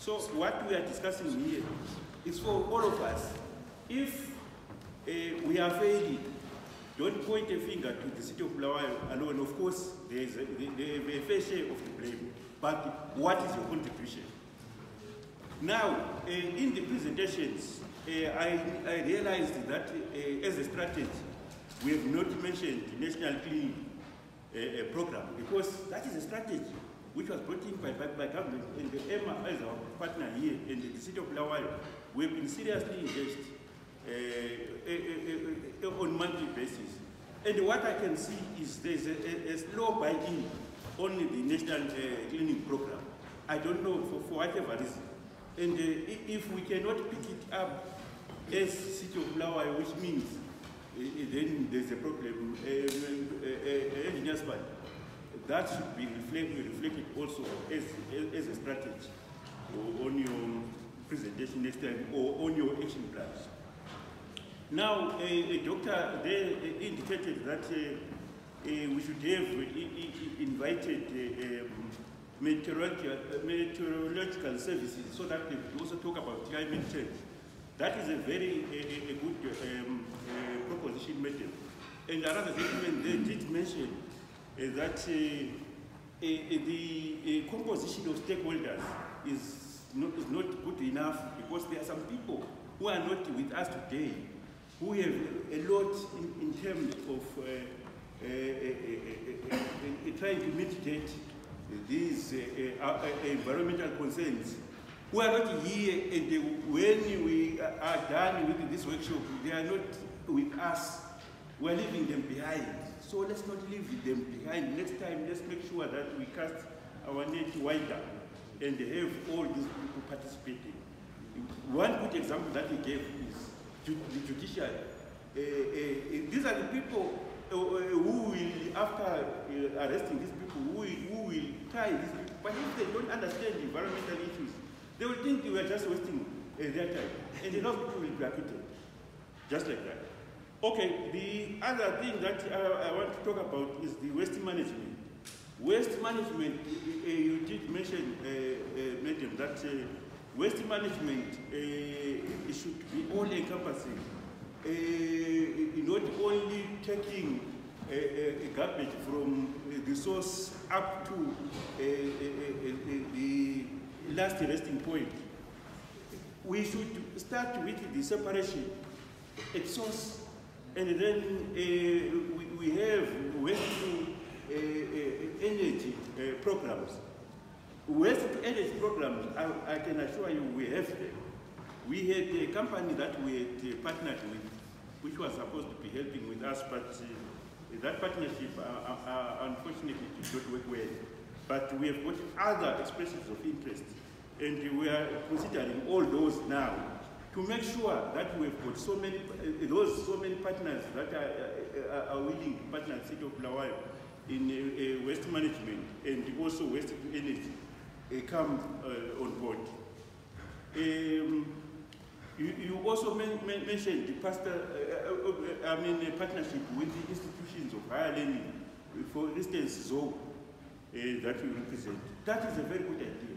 So what we are discussing here is for all of us. If we are failing, don't point a finger to the city of Bulawayo alone. Of course, there is a fair share of the blame, but what is your contribution? Now, in the presentations, I realized that as a strategy, we have not mentioned the National Clean Program, because that is a strategy which was brought in by government, and the EMA as our partner here in the city of Bulawayo. We have been seriously engaged on monthly basis. And what I can see is there's a slow buy-in on the National Cleaning Program. I don't know, for whatever reason. And if we cannot pick it up as City of Bulawayo, which means then there's a problem, engineers fund, that should be reflected also as a strategy on your presentation next time or on your action plans. Now, a doctor there indicated that we should have invited meteorological services so that they could also talk about climate change. That is a very good proposition made. And another gentleman they did mention that the composition of stakeholders is not good enough, because there are some people who are not with us today who have a lot in terms of trying to mitigate these environmental concerns, who are not here, and when we are done with this workshop, they are not with us. We are leaving them behind. So let's not leave them behind. Next time, let's make sure that we cast our net wider and have all these people participating. One good example that he gave is the judiciary. These are the people who will, after arresting these people, who will try these people. But if they don't understand the environmental issues, they will think we are just wasting their time. And a lot of people will be acquitted. Just like that. Okay, the other thing that I want to talk about is the waste management. Waste management, you did mention, Madam, that waste management should be all-encompassing. Not only taking garbage from the source up to the last resting point. We should start with the separation at source, and then we have waste to energy programs. Waste to energy programs, I can assure you we have them. We had a company that we had partnered with, which was supposed to be helping with us, but that partnership, unfortunately, did not work well. But we have got other expressions of interest, and we are considering all those now to make sure that we've got so many partners that are willing to partner the City of Bulawayo in waste management and also waste to energy come on board. You also mentioned the partnership with the institutions of higher learning, for instance, ZO, that you represent. That is a very good idea.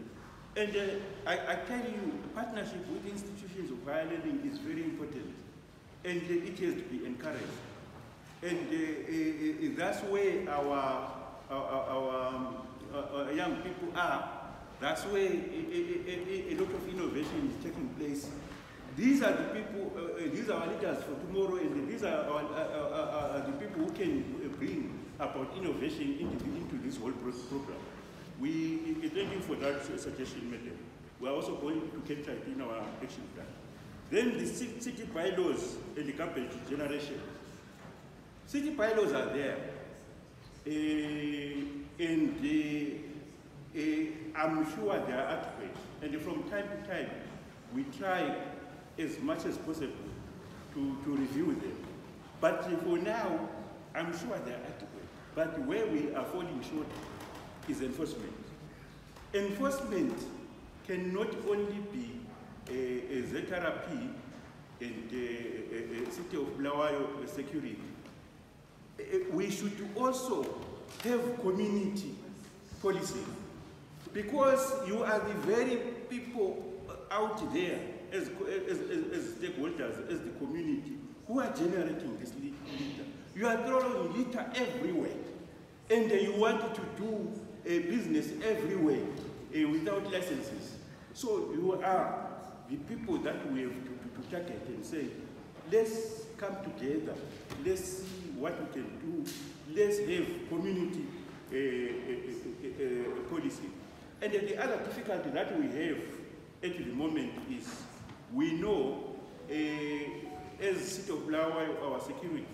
And I tell you, partnership with institutions of higher learning is very important, and it has to be encouraged. And that's where our young people are. That's where a lot of innovation is taking place. These are the people, these are our leaders for tomorrow, and these are the people who can bring about innovation into this whole program. We thank you for that suggestion, Madam. We are also going to capture it in our action plan. Then the city bylaws and the garbage generation. City bylaws are there, and I'm sure they are adequate. And from time to time, we try as much as possible to review them. But for now, I'm sure they are adequate. But where we are falling short is enforcement. Enforcement cannot only be a ZRP and a City of Bulawayo security. We should also have community policy. Because you are the very people out there as stakeholders, as the community, who are generating this litter. You are throwing litter everywhere, and you want to do business everywhere without licenses. So you are the people that we have to target and say, let's come together, let's see what we can do, let's have community policy. And the other difficulty that we have at the moment is we know as City of Bulawayo, our security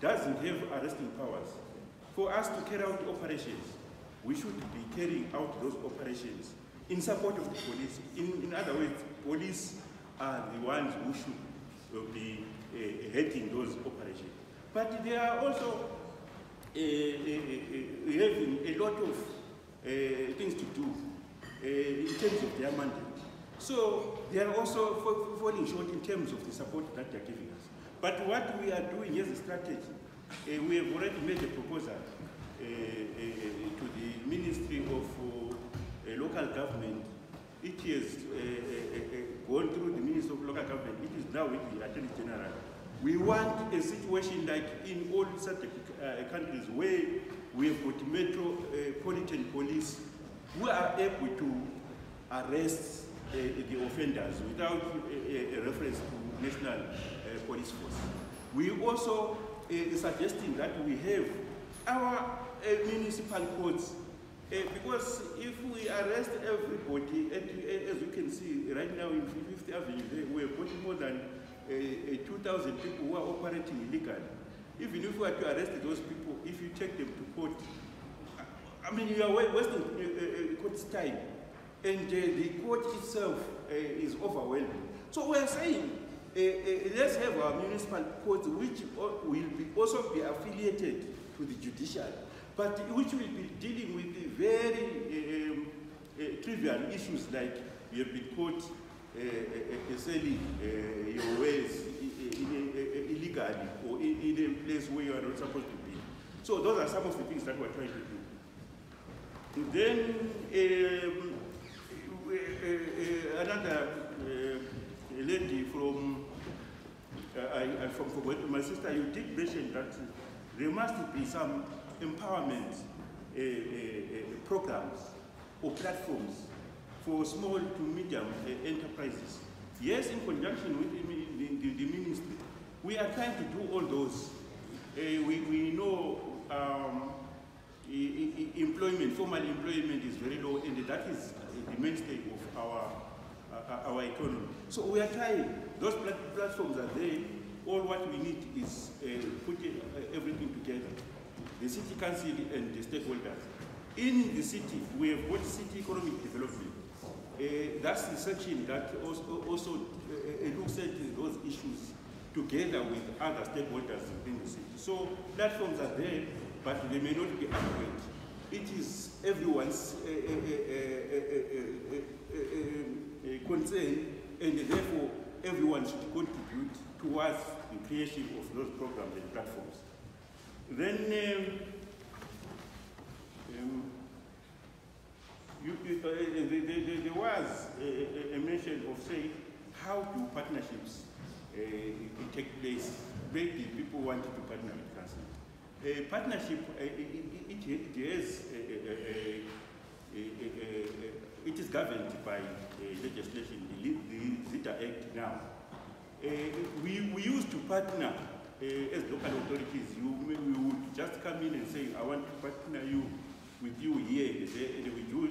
doesn't have arresting powers. For us to carry out operations, we should be carrying out those operations in support of the police. In other words, police are the ones who should be heading those operations. But they are also having a lot of things to do in terms of their mandate. So they are also falling short in terms of the support that they are giving us. But what we are doing as a strategy, we have already made a proposal to the Ministry of Local Government. It has gone through the Ministry of Local Government. It is now with the Attorney General. We want a situation like in all such countries where we have got metropolitan police who are able to arrest the offenders without a reference to national police force. We also suggesting that we have our municipal courts, because if we arrest everybody, as you can see right now in 5th Avenue, we have got more than 2,000 people who are operating illegally. Even if we are to arrest those people, if you take them to court, I mean, you are wasting court's time, and the court itself is overwhelming. So we are saying, let's have our municipal courts, which will also be affiliated to the judiciary, but which will be dealing with the very trivial issues like you have been caught selling your wares illegally or in a place where you are not supposed to be. So those are some of the things that we're trying to do. Then another lady from my sister, you did mention that there must be some empowerment programs or platforms for small to medium enterprises. Yes, in conjunction with the ministry, we are trying to do all those. We know employment, formal employment is very low, and that is the mainstay of our economy. So we are trying. Those platforms are there. All what we need is putting everything together. The city council and the stakeholders. In the city, we have got city economic development. That's the section that also looks at those issues together with other stakeholders in the city. So platforms are there, but they may not be adequate. It is everyone's concern, and therefore everyone should contribute towards the creation of those programs and platforms. Then there was a mention of saying, how do partnerships take place? Maybe people want to partner with council. Partnership, it is governed by legislation, the Zeta Act now. We used to partner as local authorities. We would just come in and say, I want to partner with you here, and we do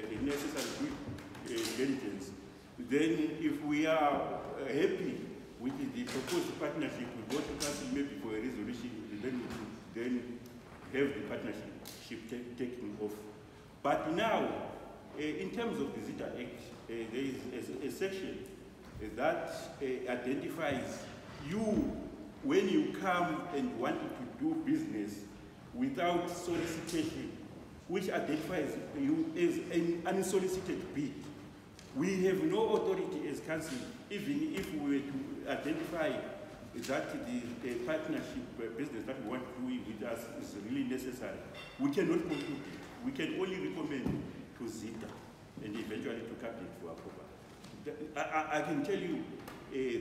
the necessary diligence. Then if we are happy with the proposed partnership, we go to council maybe for a resolution, then have the partnership taken off. But now, in terms of the Zeta Act, there is a section that identifies you when you come and want to do business without solicitation, which identifies you as an unsolicited bid. We have no authority as council, even if we were to identify that the partnership business that we want to do with us is really necessary. We cannot conclude. We can only recommend to Zita, and eventually to cabinet for approval. I can tell you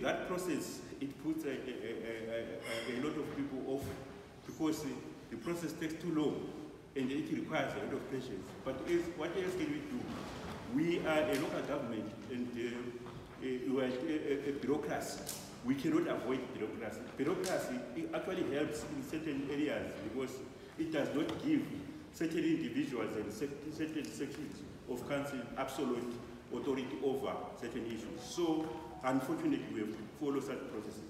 that process, it puts a lot of people off because the process takes too long and it requires a lot of patience. But what else can we do? We are a local government and we are a bureaucracy. We cannot avoid bureaucracy. Bureaucracy actually helps in certain areas because it does not give certain individuals and certain sections of council absolute authority over certain issues. So, unfortunately, we have to follow such processes.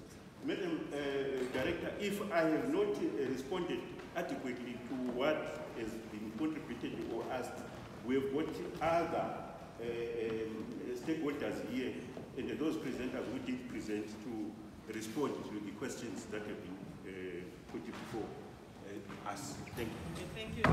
Madam Director, if I have not responded adequately to what has been contributed or asked, we have got other stakeholders here and those presenters who did present to respond to the questions that have been put before us. Thank you. Thank you.